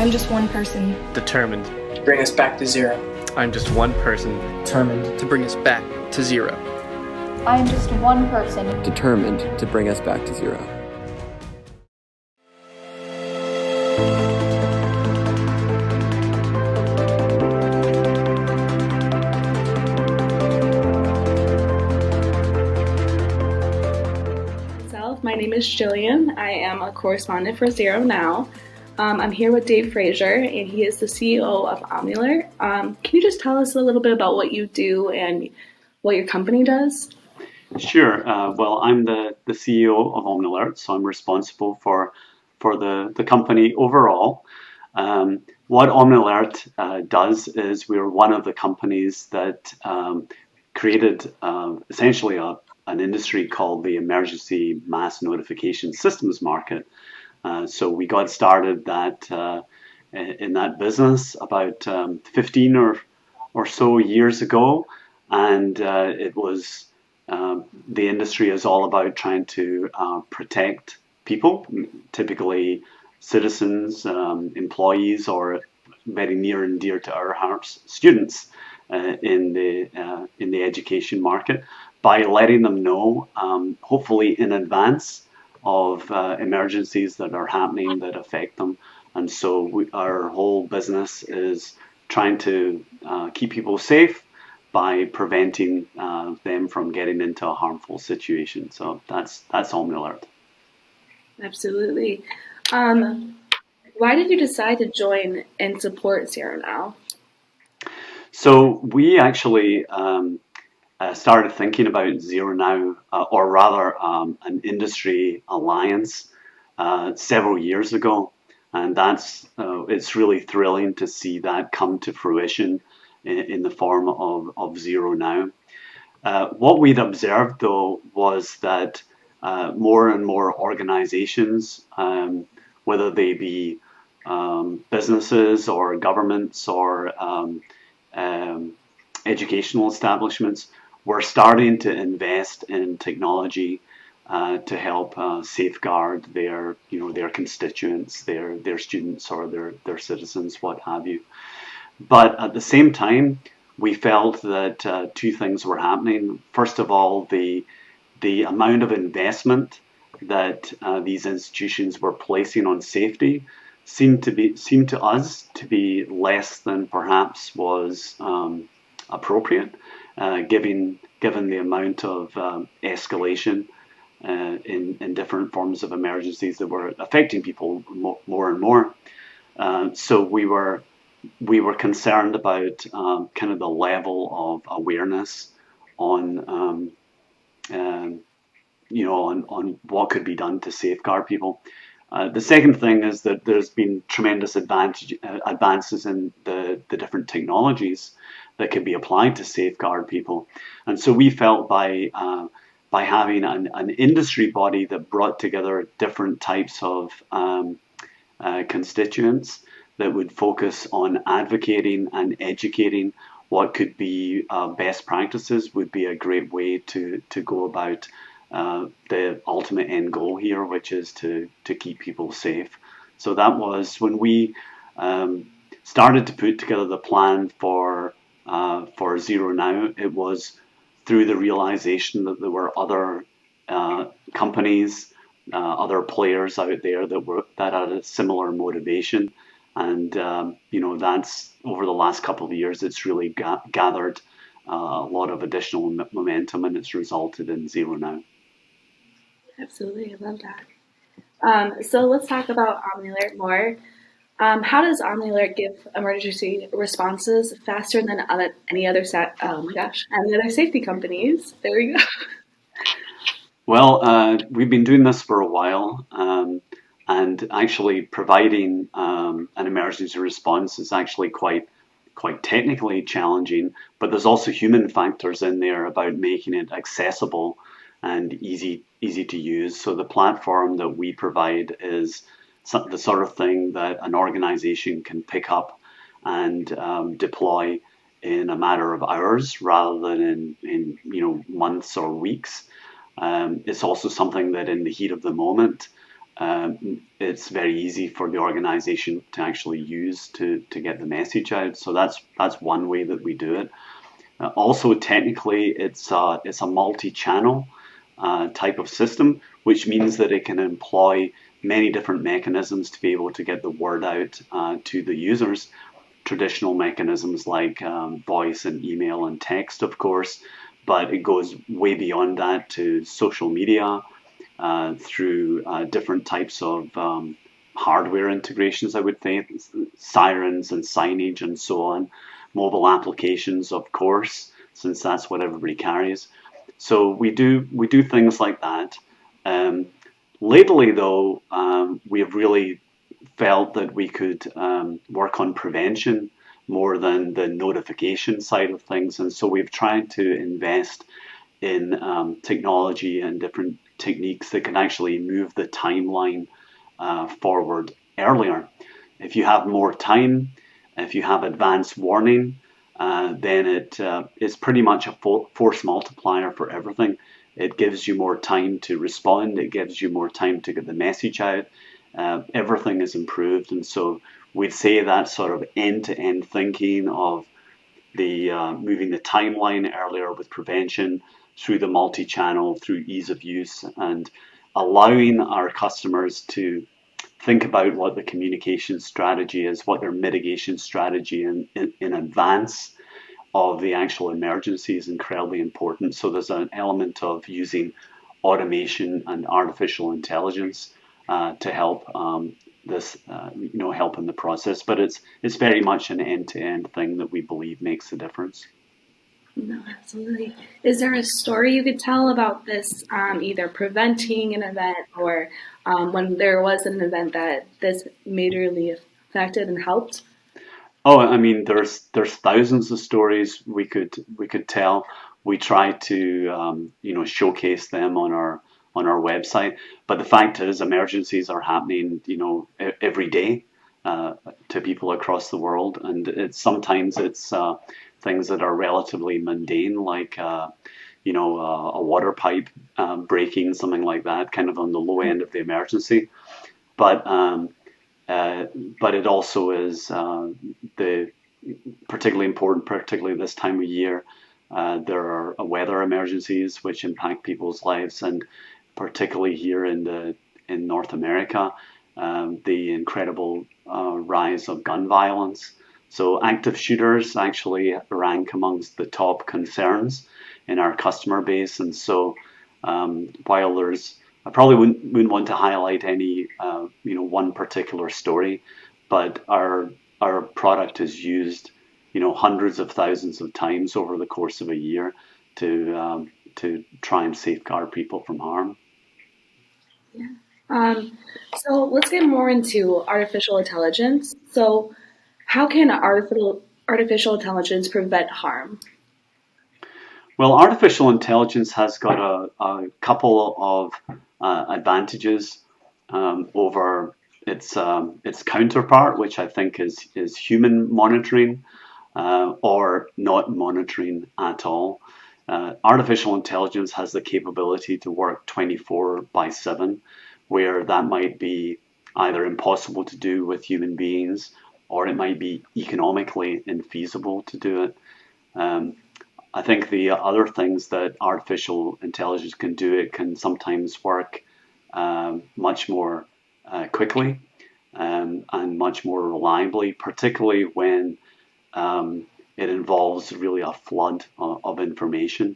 I'm just one person. Determined. To bring us back to zero. I'm just one person. Determined to bring us back to zero. I'm just one person. Determined to bring us back to zero. My name is Jillian. I am a correspondent for ZeroNow. I'm here with Dave Fraser, and he is the CEO of Omnilert. Can you just tell us a little bit about what you do and what your company does? Sure. Well, I'm the CEO of Omnilert, so I'm responsible for the company overall. What Omnilert does is we're one of the companies that created essentially an industry called the emergency mass notification systems market. So we got started in that business about 15 or so years ago, and it was the industry is all about trying to protect people, typically citizens, employees, or very near and dear to our hearts, students in the education market, by letting them know, hopefully in advance, of emergencies that are happening that affect them. And so our whole business is trying to keep people safe by preventing them from getting into a harmful situation. So that's Omnilert. Absolutely. Why did you decide to join and support ZeroNow? So we actually started thinking about ZeroNow, or rather an industry alliance, several years ago, and it's really thrilling to see that come to fruition in the form of ZeroNow. What we'd observed, though, was that more and more organizations, whether they be businesses or governments or educational establishments, were starting to invest in technology to help safeguard their constituents, their students, or their citizens, what have you. But at the same time, we felt that two things were happening. First of all, the amount of investment that these institutions were placing on safety seemed to us to be less than perhaps was appropriate, given the amount of escalation in different forms of emergencies that were affecting people more and more. So we were concerned about kind of the level of awareness on on what could be done to safeguard people. The second thing is that there's been tremendous advances in the different technologies that can be applied to safeguard people. And so we felt by having an industry body that brought together different types of constituents that would focus on advocating and educating what could be best practices would be a great way to go about the ultimate end goal here, which is to keep people safe. So that was when we started to put together the plan for ZeroNow. It was through the realization that there were other companies, other players out there that had a similar motivation, and that's over the last couple of years, it's really gathered a lot of additional momentum, and it's resulted in ZeroNow. Absolutely, I love that. So let's talk about Omnilert more. How does Omnilert give emergency responses faster than any other safety companies? There we go. Well, we've been doing this for a while, and actually providing an emergency response is actually quite technically challenging. But there's also human factors in there about making it accessible and easy to use. So the platform that we provide is the sort of thing that an organization can pick up and deploy in a matter of hours rather than in months or weeks. It's also something that in the heat of the moment it's very easy for the organization to actually use to get the message out. So that's one way that we do it. Also, technically, it's a multi-channel type of system, which means that it can employ many different mechanisms to be able to get the word out to the users. Traditional mechanisms like voice and email and text, of course, but it goes way beyond that to social media, through different types of hardware integrations, I would think, sirens and signage and so on, mobile applications, of course, since that's what everybody carries. So we do things like that. Lately, though, we have really felt that we could work on prevention more than the notification side of things, and so we've tried to invest in technology and different techniques that can actually move the timeline forward earlier. If you have more time, if you have advanced warning, then it is pretty much a force multiplier for everything. It gives you more time to respond. It gives you more time to get the message out. Everything is improved, and so we'd say that sort of end-to-end thinking of the moving the timeline earlier with prevention, through the multi-channel, through ease of use, and allowing our customers to think about what the communication strategy is, what their mitigation strategy in advance of the actual emergency is incredibly important. So there's an element of using automation and artificial intelligence to help help in the process. But it's very much an end-to-end thing that we believe makes a difference. No, absolutely. Is there a story you could tell about this, either preventing an event or when there was an event that this majorly affected and helped? Oh, I mean, there's thousands of stories we could tell. We try to showcase them on our website. But the fact is, emergencies are happening every day to people across the world, and sometimes it's things that are relatively mundane, like a water pipe breaking, something like that, kind of on the low end of the emergency. But it also is particularly important, particularly this time of year. There are weather emergencies which impact people's lives, and particularly here in North America, the incredible rise of gun violence. So active shooters actually rank amongst the top concerns in our customer base, and so while I probably wouldn't want to highlight any one particular story, but our product is used hundreds of thousands of times over the course of a year to try and safeguard people from harm. Yeah. So let's get more into artificial intelligence. So how can artificial intelligence prevent harm? Well, artificial intelligence has got a couple of advantages over its counterpart, which I think is human monitoring or not monitoring at all. Artificial intelligence has the capability to work 24/7, where that might be either impossible to do with human beings, or it might be economically infeasible to do it. I think the other things that artificial intelligence can do, it can sometimes work much more quickly and much more reliably, particularly when it involves really a flood of information.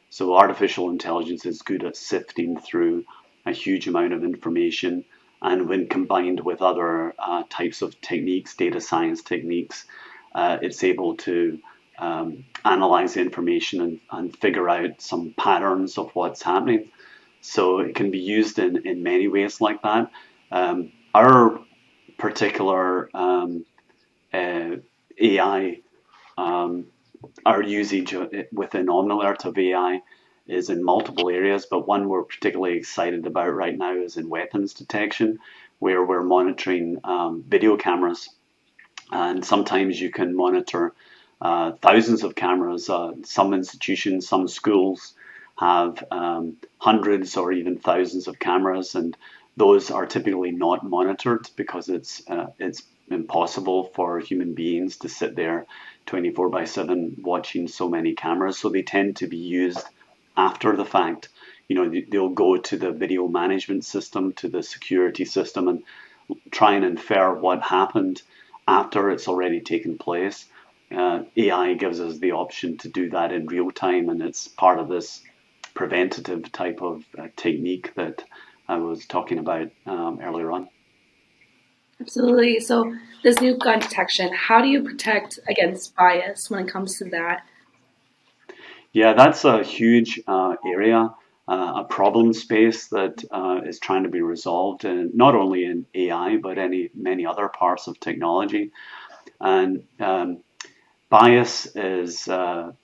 So artificial intelligence is good at sifting through a huge amount of information, and when combined with other types of techniques, data science techniques, it's able to analyze the information and figure out some patterns of what's happening. So it can be used in many ways like that. Our particular AI, our usage within Omnilert of AI is in multiple areas, but one we're particularly excited about right now is in weapons detection, where we're monitoring video cameras. And sometimes you can monitor thousands of cameras. Some institutions, some schools have hundreds or even thousands of cameras, and those are typically not monitored because it's impossible for human beings to sit there 24/7 watching so many cameras. So they tend to be used after the fact. They'll go to the video management system, to the security system, and try and infer what happened after it's already taken place. AI gives us the option to do that in real time, and it's part of this preventative type of technique that I was talking about earlier on. Absolutely. So this new gun detection, how do you protect against bias when it comes to that? Yeah, that's a huge area, a problem space that is trying to be resolved, and not only in AI but many other parts of technology. And bias is a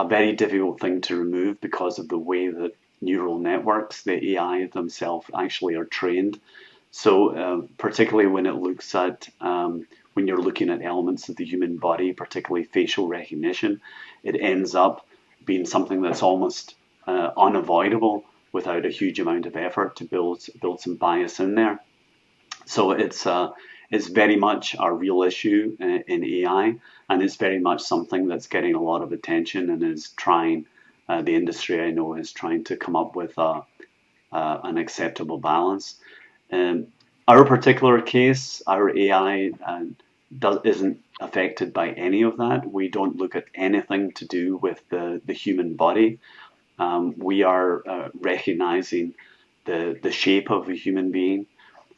very difficult thing to remove because of the way that neural networks, the AI themselves, actually are trained. So particularly when it looks at when you're looking at elements of the human body, particularly facial recognition, it ends up being something that's almost unavoidable without a huge amount of effort to build some bias in there. So it's very much a real issue in AI, and it's very much something that's getting a lot of attention and is trying. The industry, I know, is trying to come up with an acceptable balance. Our particular case, our AI isn't affected by any of that. We don't look at anything to do with the human body. We are recognizing the shape of a human being,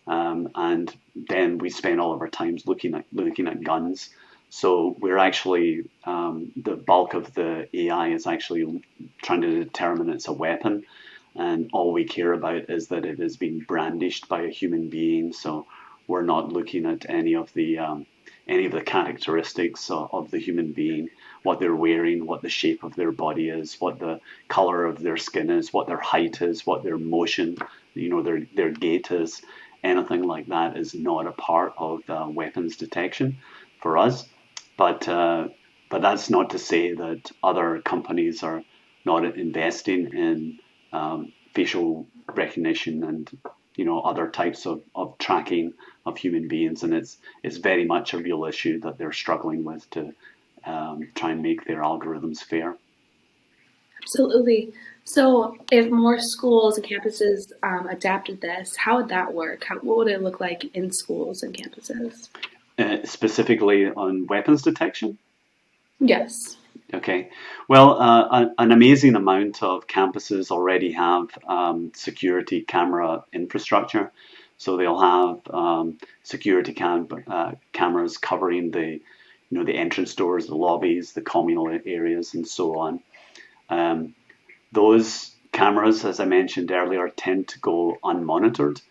and then we spend all of our times looking at guns. So we're actually the bulk of the AI is actually trying to determine it's a weapon, and all we care about is that it is being brandished by a human being. So we're not looking at any of the characteristics of the human being, what they're wearing, what the shape of their body is, what the color of their skin is, what their height is, what their motion, their gait is. Anything like that is not a part of weapons detection for us. But that's not to say that other companies are not investing in facial recognition and other types of tracking of human beings, and it's very much a real issue that they're struggling with to try and make their algorithms fair. Absolutely. So if more schools and campuses adapted this, how would that work? What would it look like in schools and campuses? Specifically on weapons detection? Yes. Okay. Well, an amazing amount of campuses already have security camera infrastructure. So they'll have security cameras covering the entrance doors, the lobbies, the communal areas, and so on. Those cameras, as I mentioned earlier, tend to go unmonitored,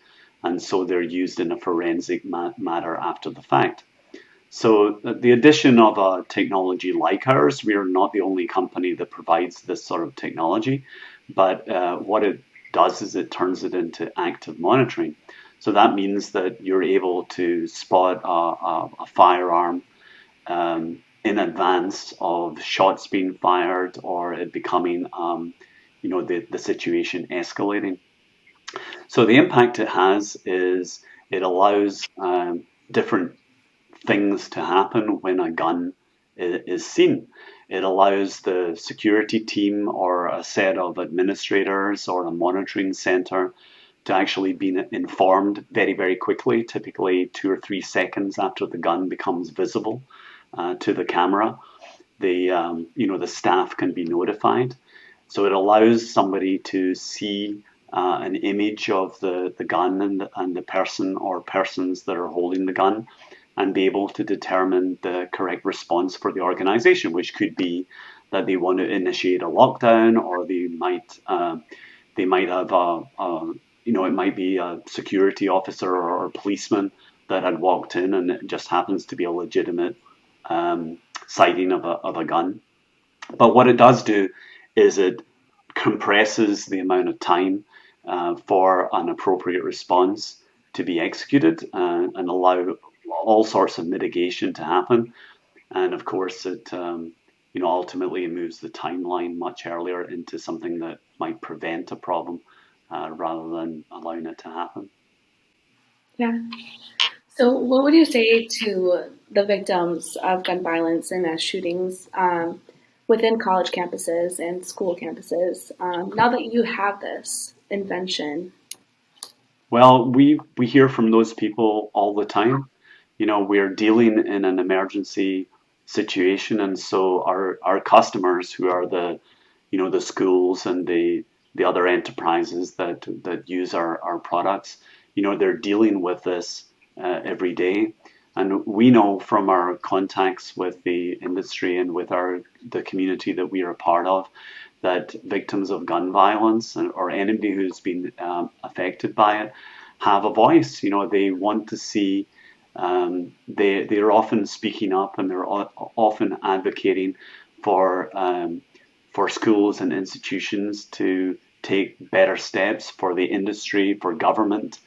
and so they're used in a forensic matter after the fact. So the addition of a technology like ours, we are not the only company that provides this sort of technology, but what it does is it turns it into active monitoring. So that means that you're able to spot a firearm in advance of shots being fired or it becoming, the situation escalating. So the impact it has is it allows different things to happen when a gun is seen. It allows the security team or a set of administrators or a monitoring center to actually be informed very, very quickly, typically 2 or 3 seconds after the gun becomes visible to the camera. The staff can be notified. So it allows somebody to see an image of the gun and the person or persons that are holding the gun, and be able to determine the correct response for the organization, which could be that they want to initiate a lockdown, or they might have it might be a security officer or a policeman that had walked in, and it just happens to be a legitimate sighting of a gun. But what it does do is it compresses the amount of time for an appropriate response to be executed and allow all sorts of mitigation to happen. And of course, it ultimately moves the timeline much earlier into something that might prevent a problem rather than allowing it to happen. Yeah. So, what would you say to the victims of gun violence and mass shootings within college campuses and school campuses now that you have this invention? Well, we hear from those people all the time. We're dealing in an emergency situation, and so our customers, who are the schools and the other enterprises that use our products, they're dealing with this every day. And we know from our contacts with the industry and with the community that we are a part of, that victims of gun violence or anybody who's been affected by it have a voice. They want to see. They're often speaking up, and they're often advocating for schools and institutions to take better steps, for the industry, for government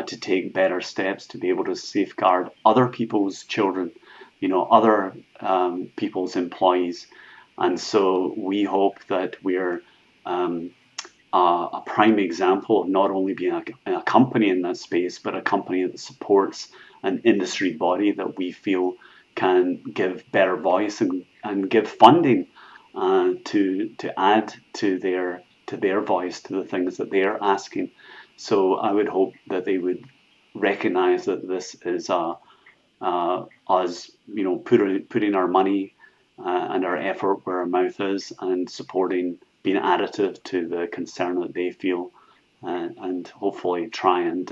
to take better steps to be able to safeguard other people's children, other people's employees. And so we hope that we're a prime example of not only being a company in that space, but a company that supports an industry body that we feel can give better voice and give funding to add to their voice, to the things that they're asking. So I would hope that they would recognize that this is us, putting our money and our effort where our mouth is, and supporting, being additive to the concern that they feel, and hopefully try and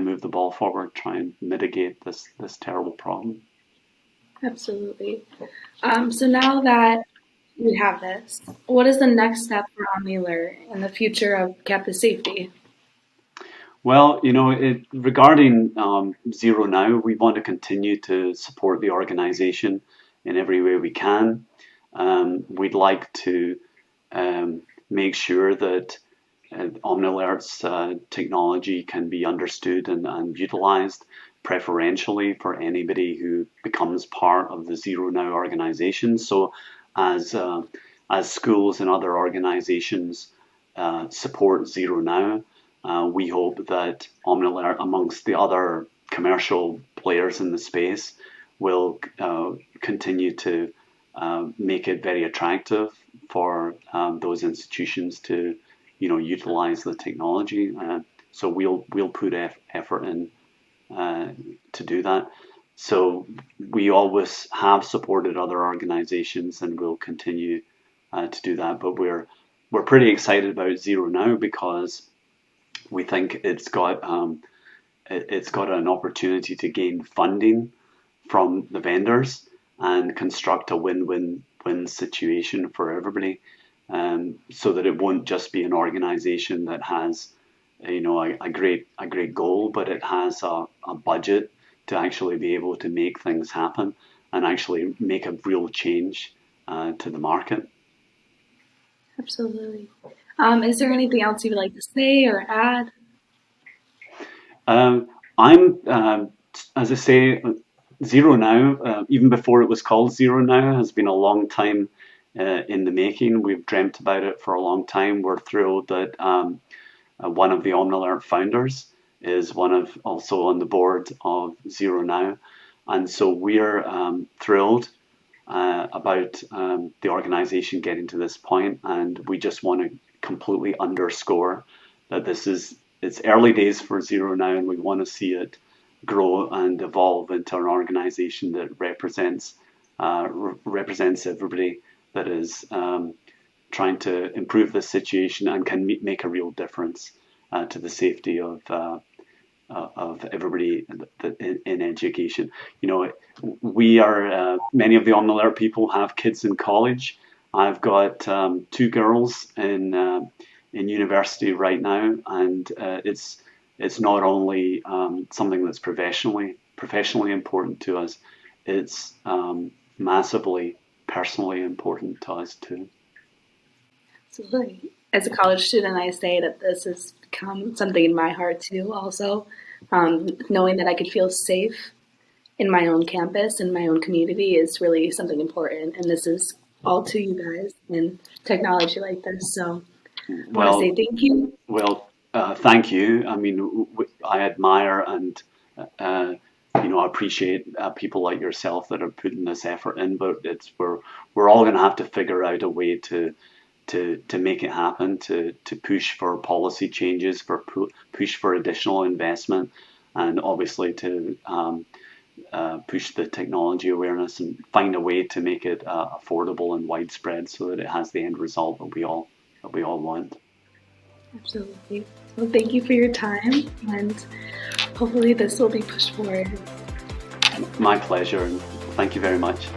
move the ball forward, try and mitigate this terrible problem. Absolutely. So now that we have this, what is the next step for Omnilert in the future of campus safety? Well, regarding ZeroNow, we want to continue to support the organization in every way we can. We'd like to make sure that Omnilert's technology can be understood and utilized preferentially for anybody who becomes part of the ZeroNow organization. So as schools and other organizations support ZeroNow, we hope that Omnilert, amongst the other commercial players in the space, will continue to make it very attractive for those institutions to, utilize the technology. So we'll put effort in to do that. So we always have supported other organizations, and we'll continue to do that. But we're pretty excited about ZeroNow because we think it's got an opportunity to gain funding from the vendors and construct a win-win-win situation for everybody, so that it won't just be an organization that has a great goal, but it has a budget to actually be able to make things happen and actually make a real change to the market. Absolutely. Is there anything else you would like to say or add? As I say, ZeroNow, even before it was called ZeroNow, has been a long time in the making. We've dreamt about it for a long time. We're thrilled that one of the Omnilert founders is also on the board of ZeroNow, and so we're thrilled about the organization getting to this point, and we just want to completely underscore that it's early days for ZeroNow, and we want to see it grow and evolve into an organization that represents everybody, that is trying to improve the situation and can make a real difference to the safety of everybody in education. We are many of the Omnilert people have kids in college. I've got 2 girls in university right now, and it's not only something that's professionally important to us, it's massively personally important to us too. Absolutely. As a college student, I say that this has become something in my heart too, also. Knowing that I could feel safe in my own campus and my own community is really something important. And this is all to you guys and technology like this. So I want to say thank you. Well, Thank you. I mean, I admire and appreciate people like yourself that are putting this effort in. But we're all going to have to figure out a way to make it happen, to push for policy changes, push for additional investment, and obviously to push the technology awareness and find a way to make it affordable and widespread so that it has the end result that we all want. Absolutely. Well, thank you for your time, and hopefully this will be pushed forward. My pleasure, and thank you very much.